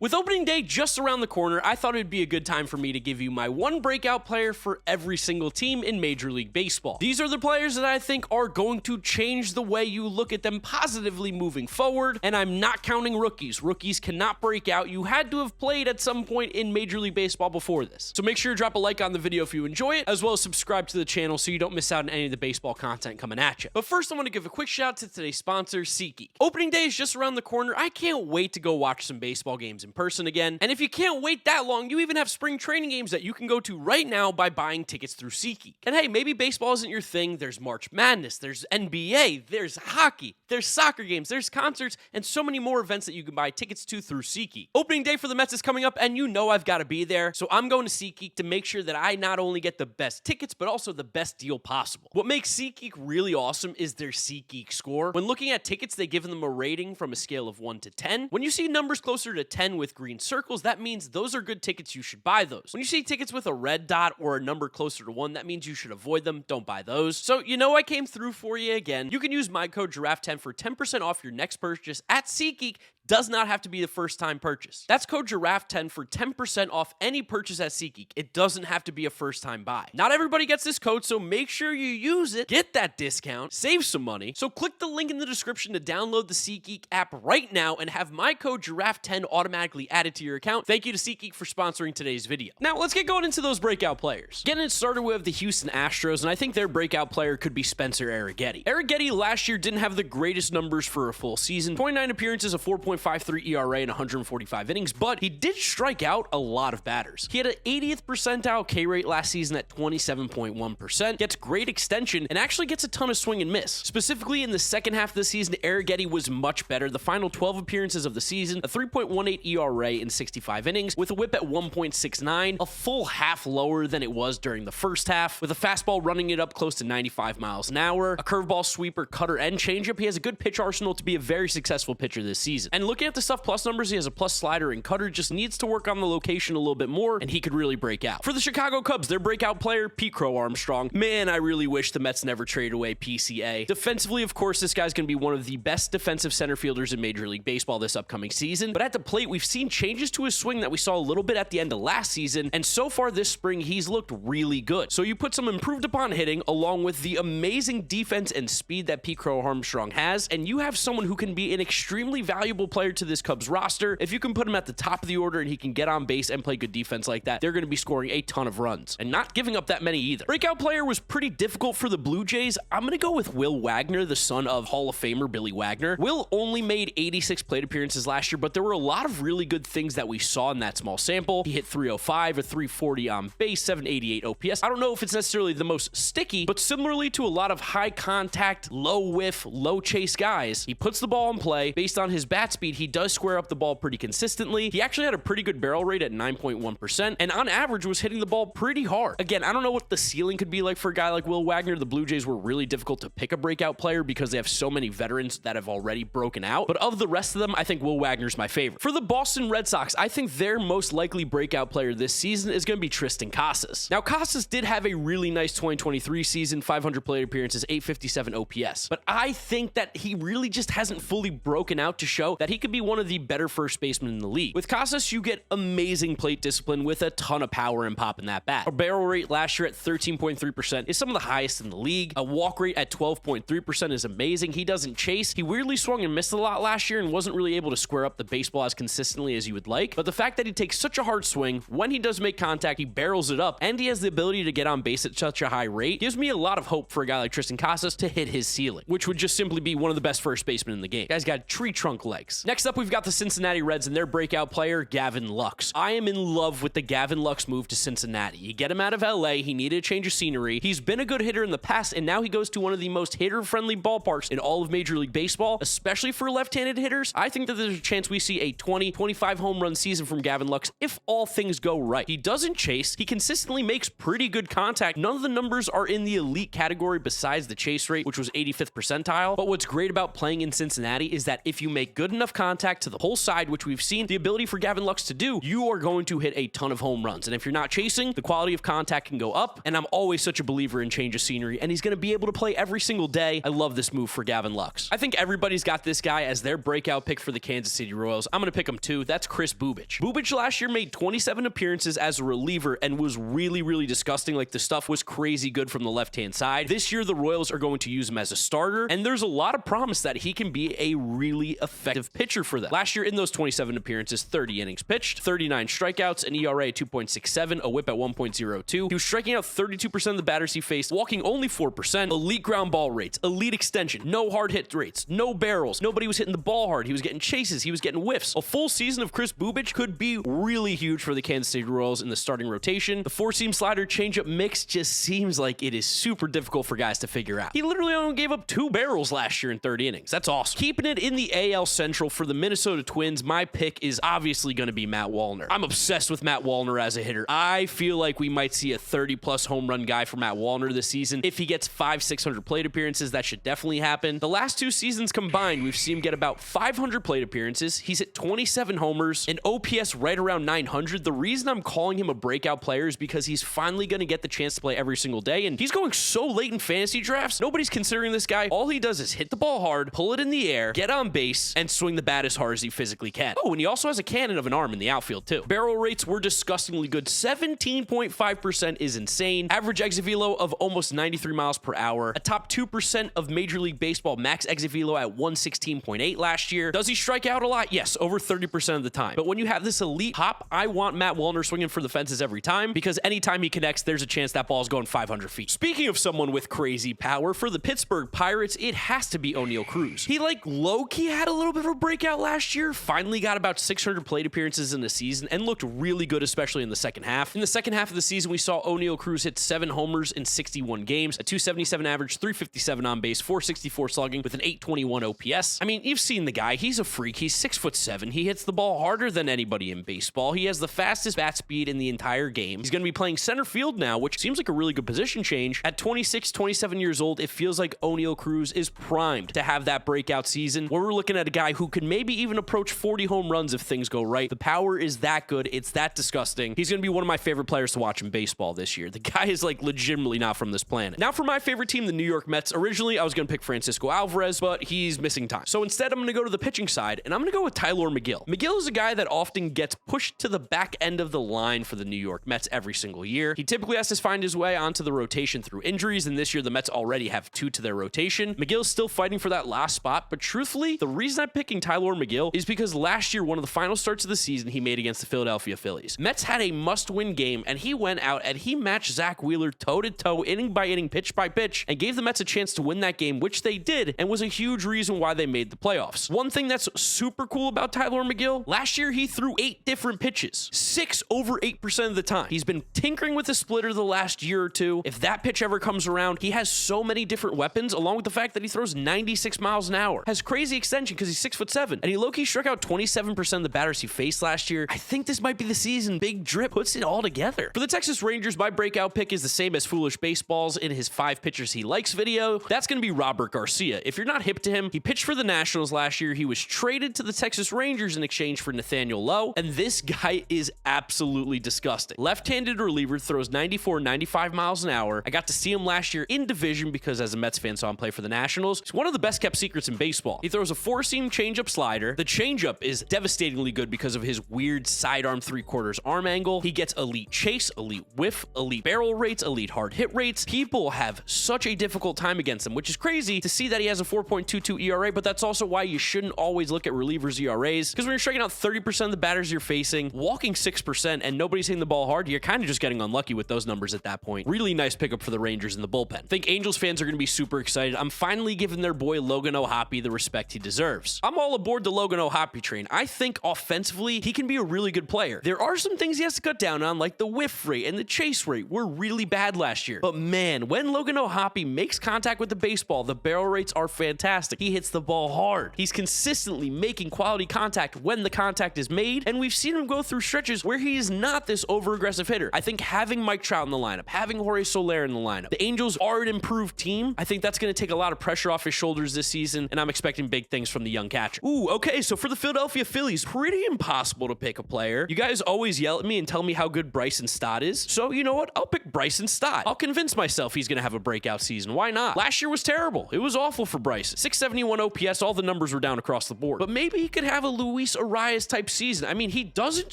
With opening day just around the corner, I thought it would be a good time for me to give you my one breakout player for every single team in Major League Baseball. These are the players that I think are going to change the way you look at them positively moving forward, and I'm not counting rookies. Rookies cannot break out. You had to have played at some point in Major League Baseball before this. So make sure to drop a like on the video if you enjoy it, as well as subscribe to the channel so you don't miss out on any of the baseball content coming at you. But first, I want to give a quick shout out to today's sponsor, SeatGeek. Opening day is just around the corner. I can't wait to go watch some baseball games in person again. And if you can't wait that long, you even have spring training games that you can go to right now by buying tickets through SeatGeek. And hey, maybe baseball isn't your thing. There's March Madness, there's NBA, there's hockey, there's soccer games, there's concerts, and so many more events that you can buy tickets to through SeatGeek. Opening day for the Mets is coming up, and you know I've got to be there. So I'm going to SeatGeek to make sure that I not only get the best tickets, but also the best deal possible. What makes SeatGeek really awesome is their SeatGeek score. When looking at tickets, they give them a rating from a scale of 1 to 10. When you see numbers closer to 10 with green circles, that means those are good tickets. You should buy those. When you see tickets with a red dot or a number closer to 1, that means you should avoid them. Don't buy those. So you know I came through for you again. You can use my code GiraffeNeckMarc for 10% off your next purchase at SeatGeek. Does not have to be the first time purchase. That's code GiraffeNeckMarc for 10% off any purchase at SeatGeek. It doesn't have to be a first time buy. Not everybody gets this code, so make sure you use it, get that discount, save some money. So click the link in the description to download the SeatGeek app right now and have my code GiraffeNeckMarc automatically added to your account. Thank you to SeatGeek for sponsoring today's video. Now let's get going into those breakout players. Getting it started with the Houston Astros, and I think their breakout player could be Spencer Arrighetti. Arrighetti last year didn't have the greatest numbers for a full season. 29 appearances, a 4.53 ERA, in 145 innings, but he did strike out a lot of batters. He had an 80th percentile K rate last season at 27.1%, gets great extension, and actually gets a ton of swing and miss. Specifically in the second half of the season, Arrighetti was much better. The final 12 appearances of the season, a 3.18 ERA in 65 innings, with a whip at 1.69, a full half lower than it was during the first half, with a fastball running it up close to 95 miles an hour, a curveball, sweeper, cutter, and changeup. He has a good pitch arsenal to be a very successful pitcher this season. And looking at the stuff plus numbers, he has a plus slider and cutter, just needs to work on the location a little bit more, and he could really break out. For the Chicago Cubs, their breakout player, crow-armstrong. Man, I really wish the Mets never traded away PCA. Defensively, of course, this guy's going to be one of the best defensive center fielders in Major League Baseball this upcoming season, but at the plate, we've seen changes to his swing that we saw a little bit at the end of last season, and so far this spring, he's looked really good. So you put some improved upon hitting, along with the amazing defense and speed that crow-armstrong has, and you have someone who can be an extremely valuable player to this Cubs roster. If you can put him at the top of the order and he can get on base and play good defense like that, they're going to be scoring a ton of runs and not giving up that many either. Breakout player was pretty difficult for the Blue Jays. I'm going to go with Will Wagner, the son of Hall of Famer Billy Wagner. Will only made 86 plate appearances last year, but there were a lot of really good things that we saw in that small sample. He hit 305, a 340 on base, 788 OPS. I don't know if it's necessarily the most sticky, but similarly to a lot of high contact, low whiff, low chase guys, he puts the ball in play. Based on his bat speed, he does square up the ball pretty consistently. He actually had a pretty good barrel rate at 9.1%, and on average was hitting the ball pretty hard. Again, I don't know what the ceiling could be like for a guy like Will Wagner. The Blue Jays were really difficult to pick a breakout player because they have so many veterans that have already broken out, but of the rest of them, I think Will Wagner's my favorite. For the Boston Red Sox, I think their most likely breakout player this season is going to be Tristan Casas. Now, Casas did have a really nice 2023 season, 500 plate appearances, 857 OPS, but I think that he really just hasn't fully broken out to show that he could be one of the better first basemen in the league. With Casas, you get amazing plate discipline with a ton of power and pop in that bat. A barrel rate last year at 13.3% is some of the highest in the league. A walk rate at 12.3% is amazing. He doesn't chase. He weirdly swung and missed a lot last year and wasn't really able to square up the baseball as consistently as you would like, but the fact that he takes such a hard swing, when he does make contact, he barrels it up, and he has the ability to get on base at such a high rate, gives me a lot of hope for a guy like Tristan Casas to hit his ceiling, which would just simply be one of the best first basemen in the game. Guy's got tree trunk legs. Next up, we've got the Cincinnati Reds and their breakout player, Gavin Lux. I am in love with the Gavin Lux move to Cincinnati. You get him out of LA, he needed a change of scenery. He's been a good hitter in the past, and now he goes to one of the most hitter-friendly ballparks in all of Major League Baseball, especially for left-handed hitters. I think that there's a chance we see a 20-25 home run season from Gavin Lux if all things go right. He doesn't chase. He consistently makes pretty good contact. None of the numbers are in the elite category besides the chase rate, which was 85th percentile. But what's great about playing in Cincinnati is that if you make good enough enough contact to the whole side, which we've seen the ability for Gavin Lux to do, you are going to hit a ton of home runs. And if you're not chasing, the quality of contact can go up. And I'm always such a believer in change of scenery, and he's going to be able to play every single day. I love this move for Gavin Lux. I think everybody's got this guy as their breakout pick for the Kansas City Royals. I'm going to pick him too. That's Kris Bubic. Bubic last year made 27 appearances as a reliever and was really disgusting. Like, the stuff was crazy good from the left-hand side. This year, the Royals are going to use him as a starter, and there's a lot of promise that he can be a really effective pitcher for them. Last year, in those 27 appearances, 30 innings pitched, 39 strikeouts, an ERA at 2.67, a whip at 1.02. He was striking out 32% of the batters he faced, walking only 4%, elite ground ball rates, elite extension, no hard hit rates, no barrels. Nobody was hitting the ball hard. He was getting chases. He was getting whiffs. A full season of Kris Bubic could be really huge for the Kansas City Royals in the starting rotation. The four-seam slider changeup mix just seems like it is super difficult for guys to figure out. He literally only gave up 2 barrels last year in 30 innings. That's awesome. Keeping it in the AL Central for the Minnesota Twins, my pick is obviously going to be Matt Wallner. I'm obsessed with Matt Wallner as a hitter. I feel like we might see a 30-plus home run guy for Matt Wallner this season. If he gets 500-600 plate appearances, that should definitely happen. The last 2 seasons combined, we've seen him get about 500 plate appearances. He's hit 27 homers, an OPS right around 900. The reason I'm calling him a breakout player is because he's finally going to get the chance to play every single day, and he's going so late in fantasy drafts. Nobody's considering this guy. All he does is hit the ball hard, pull it in the air, get on base, and swing the bat as hard as he physically can. Oh, and he also has a cannon of an arm in the outfield, too. Barrel rates were disgustingly good. 17.5% is insane. Average exit velo of almost 93 miles per hour. A top 2% of Major League Baseball max exit velo at 116.8 last year. Does he strike out a lot? Yes, over 30% of the time. But when you have this elite hop, I want Matt Wallner swinging for the fences every time, because anytime he connects, there's a chance that ball's going 500 feet. Speaking of someone with crazy power, for the Pittsburgh Pirates, it has to be O'Neal Cruz. He, like, low-key had a little bit of a breakout last year, finally got about 600 plate appearances in the season, and looked really good, especially in the second half. In the second half of the season, we saw O'Neal Cruz hit 7 homers in 61 games, a 277 average, 357 on base, 464 slugging with an 821 OPS. I mean, you've seen the guy. He's a freak. He's 6'7". He hits the ball harder than anybody in baseball. He has the fastest bat speed in the entire game. He's going to be playing center field now, which seems like a really good position change. At 26, 27 years old, it feels like O'Neal Cruz is primed to have that breakout season where we're looking at a guy who could maybe even approach 40 home runs if things go right. The power is that good. It's that disgusting. He's going to be one of my favorite players to watch in baseball this year. The guy is, like, legitimately not from this planet. Now for my favorite team, the New York Mets. Originally, I was going to pick Francisco Alvarez, but he's missing time. So instead, I'm going to go to the pitching side, and I'm going to go with Tylor Megill. Megill is a guy that often gets pushed to the back end of the line for the New York Mets every single year. He typically has to find his way onto the rotation through injuries, and this year the Mets already have 2 to their rotation. Megill's still fighting for that last spot, but truthfully, the reason I'm picking Tylor Megill is because last year, one of the final starts of the season, he made against the Philadelphia Phillies. Mets had a must-win game, and he went out and he matched Zach Wheeler toe-to-toe, inning by inning, pitch by pitch, and gave the Mets a chance to win that game, which they did, and was a huge reason why they made the playoffs. One thing that's super cool about Tylor Megill, last year he threw 8 different pitches, 6 over 8% of the time. He's been tinkering with the splitter the last year or two. If that pitch ever comes around, he has so many different weapons, along with the fact that he throws 96 miles an hour. Has crazy extension because he's 6'7", and he low-key struck out 27% of the batters he faced last year. I think this might be the season Big Drip puts it all together. For the Texas Rangers, my breakout pick is the same as Foolish Baseballs in his 5 pitchers he likes video. That's going to be Robert Garcia. If you're not hip to him, he pitched for the Nationals last year. He was traded to the Texas Rangers in exchange for Nathaniel Lowe, and this guy is absolutely disgusting. Left-handed reliever, throws 94, 95 miles an hour. I got to see him last year in division because as a Mets fan saw him play for the Nationals. He's one of the best kept secrets in baseball. He throws a 4-seam changeup slider. The changeup is devastatingly good because of his weird sidearm 3/4 arm angle. He gets elite chase, elite whiff, elite barrel rates, elite hard hit rates. People have such a difficult time against him, which is crazy to see that he has a 4.22 ERA, but that's also why you shouldn't always look at relievers ERAs, because when you're striking out 30% of the batters you're facing, walking 6%, and nobody's hitting the ball hard, you're kind of just getting unlucky with those numbers at that point. Really nice pickup for the Rangers in the bullpen. I think Angels fans are going to be super excited. I'm finally giving their boy Logan O'Hoppe the respect he deserves. I'm all aboard the Logan O'Hoppe train. I think offensively, he can be a really good player. There are some things he has to cut down on, like the whiff rate and the chase rate were really bad last year. But man, when Logan O'Hoppe makes contact with the baseball, the barrel rates are fantastic. He hits the ball hard. He's consistently making quality contact when the contact is made, and we've seen him go through stretches where he is not this over-aggressive hitter. I think having Mike Trout in the lineup, having Jorge Soler in the lineup, the Angels are an improved team. I think that's going to take a lot of pressure off his shoulders this season, and I'm expecting big things from the young catcher. Ooh, okay, so for the Philadelphia Phillies, pretty impossible to pick a player. You guys always yell at me and tell me how good Bryson Stott is, so you know what? I'll pick Bryson Stott. I'll convince myself he's gonna have a breakout season. Why not? Last year was terrible. It was awful for Bryson. 671 OPS, all the numbers were down across the board. But maybe he could have a Luis Arias type season. I mean, he doesn't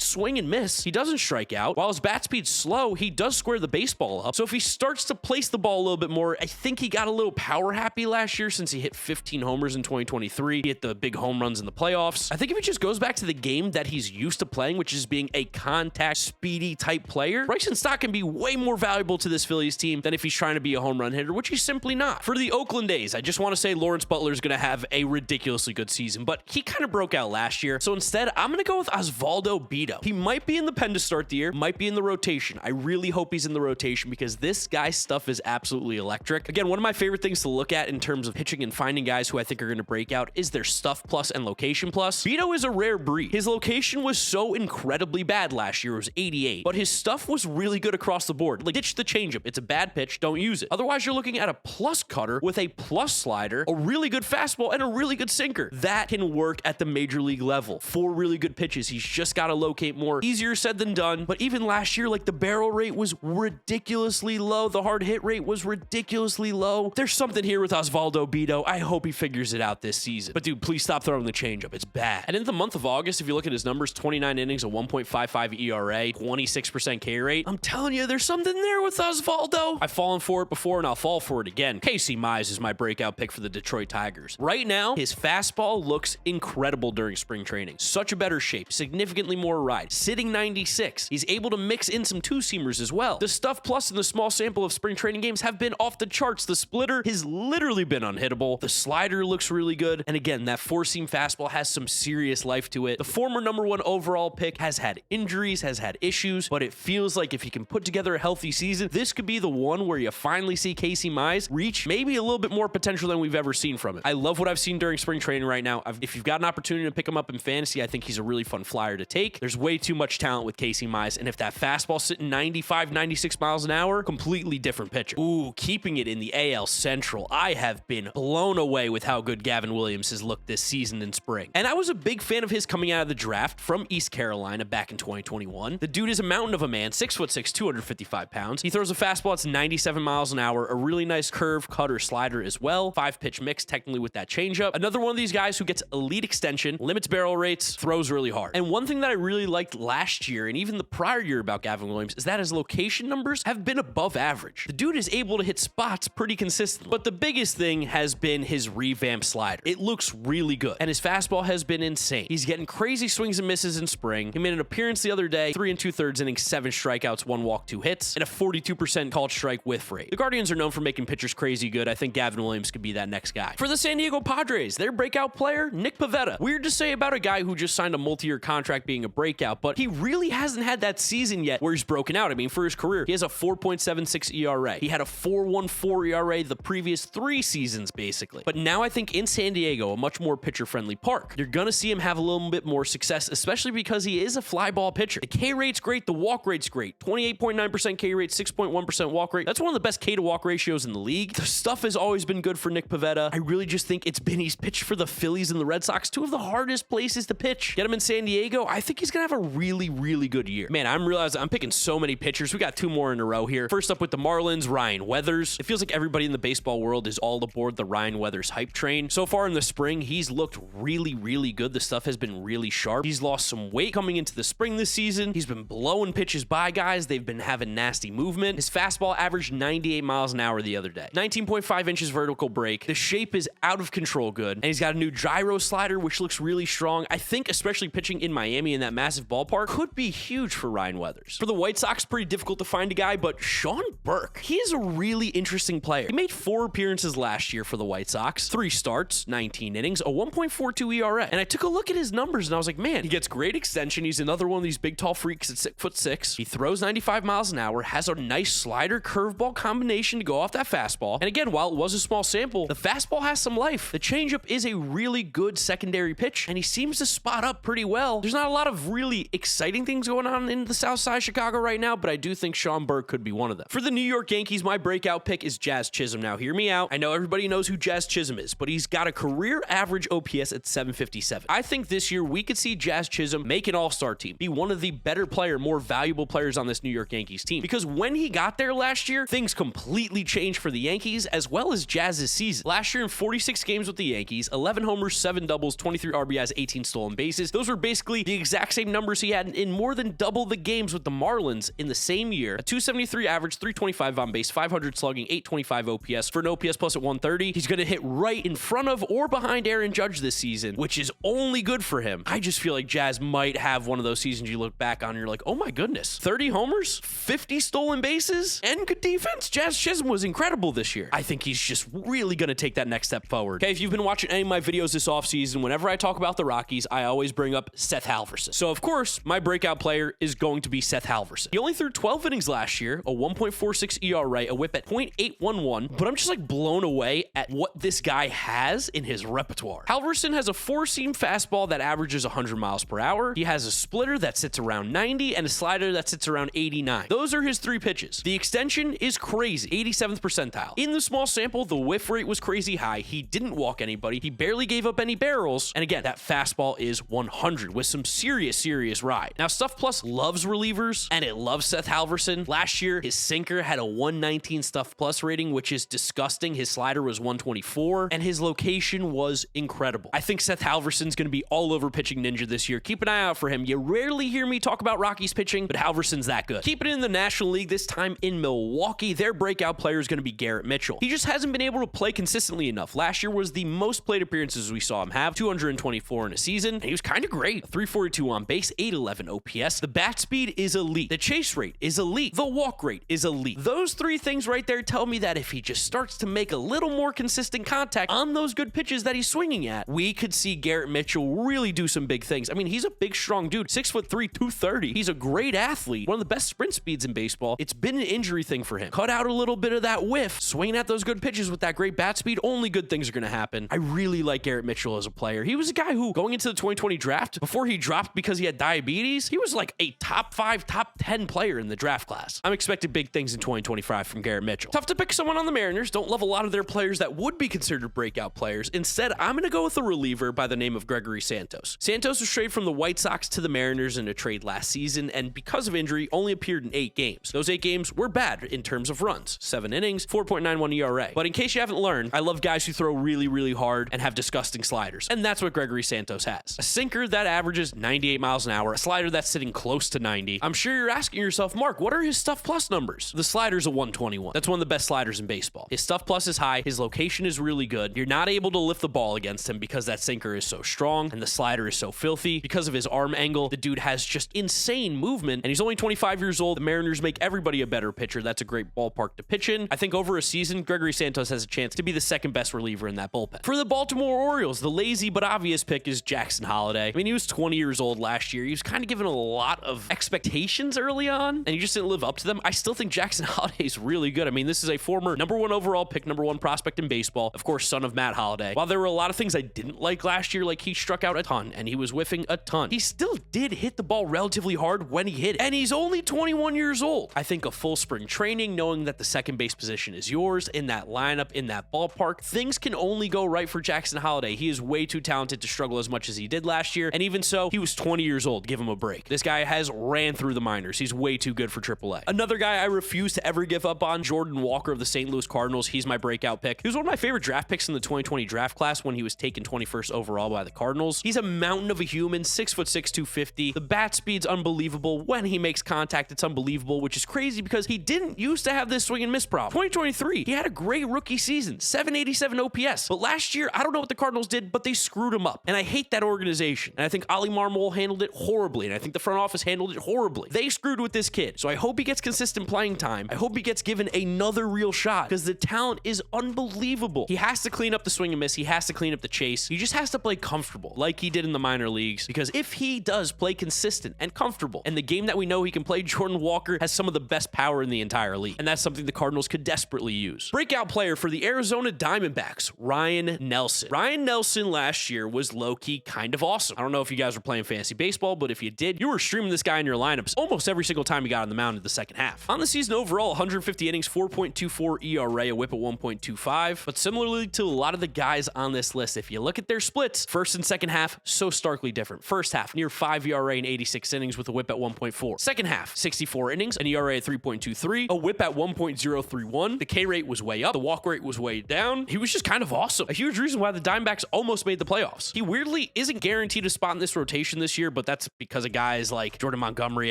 swing and miss. He doesn't strike out. While his bat speed's slow, he does square the baseball up. So if he starts to place the ball a little bit more, I think he got a little power happy last year since he hit 15 homers in 2023. He hit the big home runs in the playoffs. I think if he just goes back to the game that he's used to playing, which is being a contact, speedy type player, Bryson Stott can be way more valuable to this Phillies team than if he's trying to be a home run hitter, which he's simply not. For the Oakland A's, I just want to say Lawrence Butler is going to have a ridiculously good season, but he kind of broke out last year. So instead, I'm going to go with Osvaldo Bido. He might be in the pen to start the year, might be in the rotation. I really hope he's in the rotation because this guy's stuff is absolutely electric. Again, one of my favorite things to look at in terms of pitching and finding guys who I think are going to break out is their stuff plus and location plus. Bido is a rare breed. His location was so incredibly bad last year. It was 88, but his stuff was really good across the board. Like, ditch the changeup. It's a bad pitch. Don't use it. Otherwise, you're looking at a plus cutter with a plus slider, a really good fastball, and a really good sinker. That can work at the major league level. 4 really good pitches. He's just got to locate more. Easier said than done, but even last year, like, the barrel rate was ridiculously low. The hard hit rate was ridiculously low. There's something here with Osvaldo Bido. I hope he figures it out this season. But dude, please stop throwing the changeup. It's bad. And in the month of August, if you look at his numbers, 29 innings, a 1.55 ERA, 26% K rate. I'm telling you, there's something there with Osvaldo. I've fallen for it before and I'll fall for it again. Casey Mize is my breakout pick for the Detroit Tigers. Right now, his fastball looks incredible during spring training. Such a better shape, significantly more ride. Sitting 96. He's able to mix in some two-seamers as well. The stuff plus in the small sample of spring training games have been off the charts. The splitter has literally been unhittable. The slider looks really good. And again, that four-seam fastball has some serious life to it. The former #1 overall pick has had injuries, has had issues, but it feels like if he can put together a healthy season, this could be the one where you finally see Casey Mize reach maybe a little bit more potential than we've ever seen from it. I love what I've seen during spring training right now. If you've got an opportunity to pick him up in fantasy, I think he's a really fun flyer to take. There's way too much talent with Casey Mize, and if that fastball's sitting 95, 96 miles an hour, completely different pitcher. Ooh, keeping it in the AL Central. I have been blown away with how good Gavin Williams has looked this season in spring. And I was a big fan of his coming out of the draft from East Carolina back in 2021. The dude is a mountain of a man, 6'6", 255 pounds. He throws a fastball that's 97 miles an hour, a really nice curve, cutter, slider as well. 5-pitch mix, technically with that changeup. Another one of these guys who gets elite extension, limits barrel rates, throws really hard. And one thing that I really liked last year and even the prior year about Gavin Williams is that his location numbers have been above average. The dude is able to hit spots pretty consistently. But the biggest thing has been his revamped slider. It looks really good. And his fastball has been insane. He's getting crazy swings and misses in spring. He made an appearance the other day, 3 2/3 innings, 7 strikeouts, 1 walk, 2 hits, and a 42% called strike whiff rate. The Guardians are known for making pitchers crazy good. I think Gavin Williams could be that next guy. For the San Diego Padres, their breakout player, Nick Pivetta. Weird to say about a guy who just signed a multi-year contract being a breakout, but he really hasn't had that season yet where he's broken out. I mean, for his career, he has a 4.76 ERA. He had a 4.14 ERA the previous 3 seasons, basically. But now I think in San Diego, a much more pitcher-friendly park, you're going to see him have a little bit more success, especially because he is a fly ball pitcher. The K rate's great. The walk rate's great. 28.9% K rate, 6.1% walk rate. That's one of the best K to walk ratios in the league. The stuff has always been good for Nick Pivetta. I really just think he's pitched for the Phillies and the Red Sox, 2 of the hardest places to pitch. Get him in San Diego, I think he's going to have a really, really good year. Man, I'm realizing I'm picking so many pitchers. We got 2 more in a row here. First up with the Marlins, Ryan Weathers. It feels like everybody in the baseball world is all aboard the Ryan Weathers hype train. So far in the spring, he's looked really, really good. The stuff has been really sharp. He's lost some weight coming into the spring this season. He's been blowing pitches by guys. They've been having nasty movement. His fastball averaged 98 miles an hour the other day. 19.5 inches vertical break. The shape is out of control good. And he's got a new gyro slider, which looks really strong. I think especially pitching in Miami in that massive ballpark could be huge for Ryan Weathers. For the White Sox, pretty difficult to find a guy, but Sean Burke, he is a really interesting player. He made 4 appearances last year for the White Sox, 3 starts, 19 innings, a 1.42 ERA. And I took a look at his numbers and I was like, man, he gets great extension. He's another one of these big, tall freaks at 6'6". He throws 95 miles an hour, has a nice slider curveball combination to go off that fastball. And again, while it was a small sample, the fastball has some life. The changeup is a really good secondary pitch, and he seems to spot up pretty well. There's not a lot of really exciting things going on in the South Side of Chicago right now, but I do think Sean Burke could be one of them. For the New York Yankees, my breakout pick is Jazz Chisholm. Now, hear me out. I know everybody knows who Jazz Chisholm is, but he's got a career average OPS OPS at 757. I think this year we could see Jazz Chisholm make an all-star team, be one of the better player, more valuable players on this New York Yankees team. Because when he got there last year, things completely changed for the Yankees as well as Jazz's season. Last year in 46 games with the Yankees, 11 homers, 7 doubles, 23 RBIs, 18 stolen bases. Those were basically the exact same numbers he had in more than double the games with the Marlins in the same year. A 273 average, 325 on base, 500 slugging, 825 OPS. For an OPS plus at 130, he's going to hit right in front of or behind Aaron Judge this season, which is only good for him. I just feel like Jazz might have one of those seasons you look back on and you're like, oh my goodness, 30 homers, 50 stolen bases, and good defense. Jazz Chisholm was incredible this year. I think he's just really going to take that next step forward. Okay, if you've been watching any of my videos this offseason, whenever I talk about the Rockies, I always bring up Seth Halverson. So of course, my breakout player is going to be Seth Halverson. He only threw 12 innings last year, a 1.46 ERA, a whip at .811, but I'm just like blown away at what this guy has in his repertoire. Halverson has a four-seam fastball that averages 100 miles per hour. He has a splitter that sits around 90 and a slider that sits around 89. Those are his three pitches. The extension is crazy, 87th percentile. In the small sample, the whiff rate was crazy high. He didn't walk anybody. He barely gave up any barrels. And again, that fastball is 100 with some serious ride. Now, Stuff Plus loves relievers and it loves Seth Halverson. Last year, his sinker had a 119 Stuff Plus rating, which is disgusting. His slider was 124 and his location was incredible. I think Seth Halverson's going to be all over Pitching Ninja this year. Keep an eye out for him. You rarely hear me talk about Rockies pitching, but Halverson's that good. Keep it in the National League, this time in Milwaukee. Their breakout player is going to be Garrett Mitchell. He just hasn't been able to play consistently enough. Last year was the most plate appearances we saw him have, 224 in a season, and he was kind of great. 342 on base, 811 OPS. The bat speed is elite. The chase rate is elite. The walk rate is elite. Those three things right there tell me that if he just starts to make a little more consistent contact on those good pitches that he's swinging at, we could see Garrett Mitchell really do some big things. I mean, he's a big, strong dude, 6'3", 230. He's a great athlete, one of the best sprint speeds in baseball. It's been an injury thing for him. Cut out a little bit of that whiff, swinging at those good pitches with that great bat speed, only good things are going to happen. I really like Garrett Mitchell as a player. He was a guy who, going into the 2020 draft, before he dropped because he had diabetes, he was like a top 5, top 10 player in the draft class. I'm expecting big things in 2025 from Garrett Mitchell. Tough to pick someone on the Mariners. Don't love a lot of their players that would be considered breakout players. Instead, I'm going to go with a reliever by the name of Gregory Santos. Santos was traded from the White Sox to the Mariners in a trade last season, and because of injury, only appeared in 8 games. Those 8 games were bad in terms of runs. 7 innings, 4.91 ERA. But in case you haven't learned, I love guys who throw really hard and have disgusting sliders. And that's what Gregory Santos has. A sinker that averages 98 miles an hour, a slider that's sitting close to 90. I'm sure you're asking yourself, Mark, what are his Stuff Plus numbers? The slider's a 121. That's one of the best sliders in baseball. His Stuff Plus is high. His location is really good. You're not able to lift the ball against him because that sinker is so strong and the slider is so filthy. Because of his arm angle, the dude has just insane movement, and he's only 25 years old. The Mariners make everybody a better pitcher. That's a great ballpark to pitch in. I think over a season, Gregory Santos has a chance to be the second best reliever in that bullpen. For the Baltimore Orioles, the lazy but obvious pick is Jackson Holliday. I mean, he was 20 years old last year. He was kind of given a lot of expectations early on, and he just didn't live up to them. I still think Jackson Holliday is really good. I mean, this is a former #1 overall pick, #1 prospect in baseball, of course, son of Matt Holliday. While there were a lot of things I didn't like last year, like he struck out a ton and he was whiffing a ton, he still did hit the ball relatively hard when he hit it. And he's only 21 years old. I think a full spring training, knowing that the second base position is yours in that lineup, in that ballpark, things can only go right for Jackson Holliday. He is way too talented to struggle as much as he did last year. And even so, he was 20 years old. Give him a break. This guy has ran through the minors. He's way too good for AAA. Another guy I refuse to ever give up on, Jordan Walker of the St. Louis Cardinals. He's my breakout pick. He was one of my favorite draft picks in the 2020 draft class when he was taken 21st overall by the Cardinals. He's a mountain of a human, 6'6", 250. The bat speed's unbelievable. When he makes contact, it's unbelievable, which is crazy because he didn't used to have this swing and miss problem. 2023, he had a great rookie season, 787 OPS. But last year, I don't know what the Cardinals did, but they screwed him up. And I hate that organization. And I think Ali Marmol handled it horribly. And I think the front office handled it horribly. They screwed with this kid. So I hope he gets consistent playing time. I hope he gets given another real shot because the talent is unbelievable. He has to clean up the swing and miss. He has to clean up the chase. He just has to play comfortable like he did in the minor leagues, because if he does play consistent and comfortable, and the game that we know he can play, Jordan Walker has some of the best power in the entire league. And that's something the Cardinals could desperately use. Breakout player for the Arizona Diamondbacks, Ryan Nelson. Ryan Nelson last year was low-key kind of awesome. I don't know if you guys were playing fantasy baseball, but if you did, you were streaming this guy in your lineups almost every single time he got on the mound in the second half. On the season overall, 150 innings, 4.24 ERA, a whip at 1.25. But similarly to a lot of the guys on this list, if you you look at their splits, first and second half, so starkly different. First half, near 5 ERA in 86 innings with a whip at 1.4. Second half, 64 innings, an ERA at 3.23, a whip at 1.031. The K rate was way up. The walk rate was way down. He was just kind of awesome. A huge reason why the Diamondbacks almost made the playoffs. He weirdly isn't guaranteed a spot in this rotation this year, but that's because of guys like Jordan Montgomery,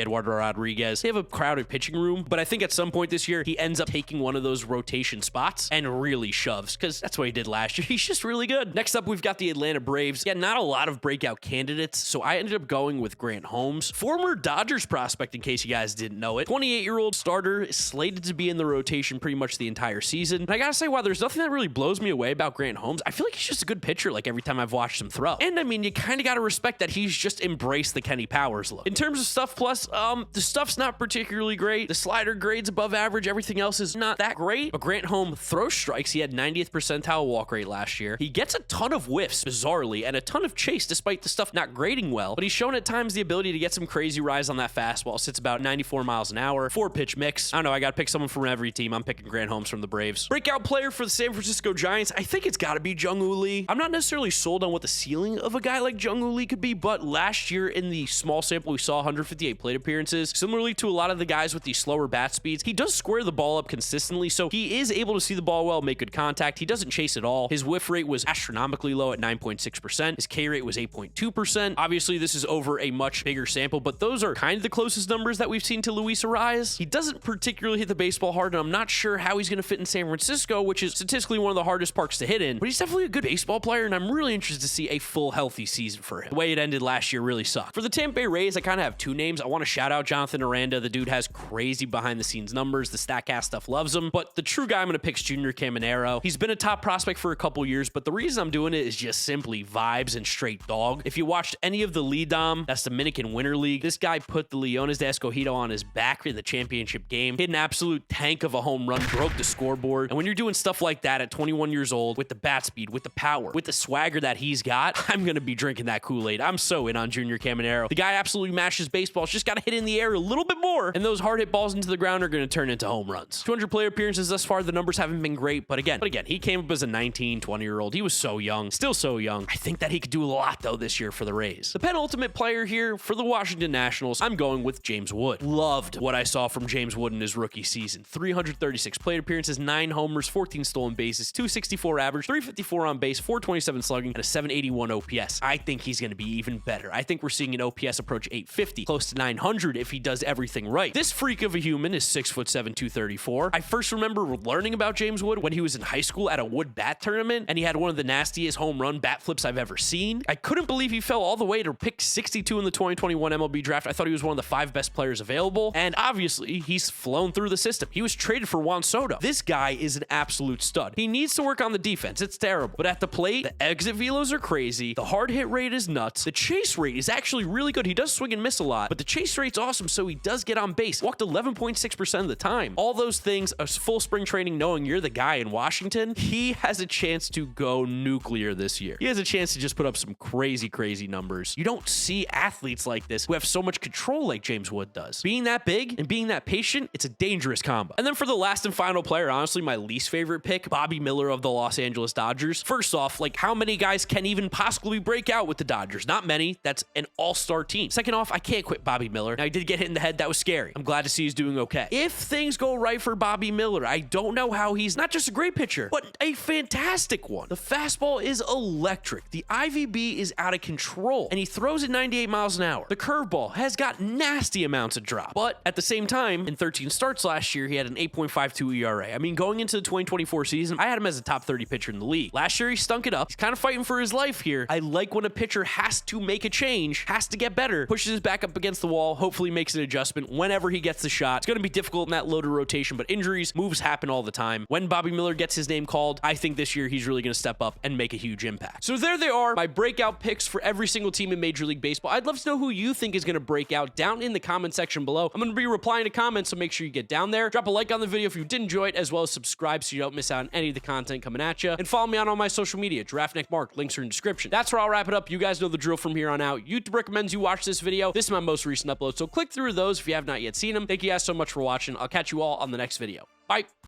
Eduardo Rodriguez. They have a crowded pitching room, but I think at some point this year, he ends up taking one of those rotation spots and really shoves, because that's what he did last year. He's just really good. Next up, we've got the Atlanta Braves. Yeah, not a lot of breakout candidates, so I ended up going with Grant Holmes, former Dodgers prospect, in case you guys didn't know it. 28-year-old starter is slated to be in the rotation pretty much the entire season. And I gotta say, while there's nothing that really blows me away about Grant Holmes, I feel like he's just a good pitcher, like every time I've watched him throw. And I mean, you kind of gotta respect that he's just embraced the Kenny Powers look. In terms of stuff plus, the stuff's not particularly great. The slider grade's above average. Everything else is not that great. But Grant Holmes throws strikes. He had 90th percentile walk rate last year. He gets a ton of whiffs, bizarrely, and a ton of chase despite the stuff not grading well. But he's shown at times the ability to get some crazy rise on that fastball. Sits about 94 miles an hour. 4-pitch mix. I don't know. I gotta pick someone from every team. I'm picking Grant Holmes from the Braves. Breakout player for the San Francisco Giants. I think it's gotta be Jung-Woo Lee. I'm not necessarily sold on what the ceiling of a guy like Jung-Woo Lee could be, but last year in the small sample we saw 158 plate appearances. Similarly to a lot of the guys with these slower bat speeds, he does square the ball up consistently, so he is able to see the ball well, make good contact. He doesn't chase at all. His whiff rate was astronomically low at 9.6%. His K rate was 8.2%. Obviously, this is over a much bigger sample, but those are kind of the closest numbers that we've seen to Luis Ariz. He doesn't particularly hit the baseball hard, and I'm not sure how he's going to fit in San Francisco, which is statistically one of the hardest parks to hit in, but he's definitely a good baseball player, and I'm really interested to see a full healthy season for him. The way it ended last year really sucked. For the Tampa Bay Rays, I kind of have two names. I want to shout out Jonathan Aranda. The dude has crazy behind-the-scenes numbers. The StatCast stuff loves him, but the true guy I'm going to pick is Junior Caminero. He's been a top prospect for a couple years, but the reason I'm doing it is just simply vibes and straight dog. If you watched any of the Lidom, that's Dominican Winter League, this guy put the Leones de Escogido on his back in the championship game, hit an absolute tank of a home run, broke the scoreboard. And when you're doing stuff like that at 21 years old, with the bat speed, with the power, with the swagger that he's got, I'm going to be drinking that Kool-Aid. I'm so in on Junior Caminero. The guy absolutely mashes baseballs, just got to hit in the air a little bit more, and those hard hit balls into the ground are going to turn into home runs. 200 plate appearances thus far, the numbers haven't been great, but again, he came up as a 19, 20-year-old. He was so young, still so young. I think that he could do a lot, though, this year for the Rays. The penultimate player here for the Washington Nationals, I'm going with James Wood. Loved what I saw from James Wood in his rookie season. 336 plate appearances, 9 homers, 14 stolen bases, 264 average, 354 on base, 427 slugging, and a 781 OPS. I think he's going to be even better. I think we're seeing an OPS approach 850, close to 900 if he does everything right. This freak of a human is 6'7", 234. I first remember learning about James Wood when he was in high school at a wood bat tournament, and he had one of the nastiest home run bat flips I've ever seen. I couldn't believe he fell all the way to pick 62 in the 2021 MLB draft. I thought he was one of the 5 best players available, and obviously, he's flown through the system. He was traded for Juan Soto. This guy is an absolute stud. He needs to work on the defense. It's terrible. But at the plate, the exit velos are crazy. The hard hit rate is nuts. The chase rate is actually really good. He does swing and miss a lot, but the chase rate's awesome, so he does get on base. Walked 11.6% of the time. All those things, a full spring training knowing you're the guy in Washington, he has a chance to go nuclear this year. He has a chance to just put up some crazy, crazy numbers. You don't see athletes like this who have so much control like James Wood does. Being that big and being that patient, it's a dangerous combo. And then for the last and final player, honestly, my least favorite pick, Bobby Miller of the Los Angeles Dodgers. First off, like, how many guys can even possibly break out with the Dodgers? Not many. That's an all-star team. Second off, I can't quit Bobby Miller. Now, he did get hit in the head. That was scary. I'm glad to see he's doing okay. If things go right for Bobby Miller, I don't know how he's not just a great pitcher, but a fantastic one. The fastball is electric. The IVB is out of control, and he throws at 98 miles an hour. The curveball has got nasty amounts of drop, but at the same time, in 13 starts last year, he had an 8.52 ERA. I mean, going into the 2024 season, I had him as a top 30 pitcher in the league. Last year, he stunk it up. He's kind of fighting for his life here. I like when a pitcher has to make a change, has to get better, pushes his back up against the wall, hopefully makes an adjustment whenever he gets the shot. It's going to be difficult in that loaded rotation, but injuries, moves happen all the time. When Bobby Miller gets his name called, I think this year he's really going to step up and make a huge impact. So there they are, my breakout picks for every single team in Major League Baseball. I'd love to know who you think is going to break out down in the comment section below. I'm going to be replying to comments, so make sure you get down there. Drop a like on the video if you did enjoy it, as well as subscribe so you don't miss out on any of the content coming at you. And follow me on all my social media, GiraffeNeckMarc. Links are in the description. That's where I'll wrap it up. You guys know the drill from here on out. YouTube recommends you watch this video. This is my most recent upload, so click through those if you have not yet seen them. Thank you guys so much for watching. I'll catch you all on the next video. Bye.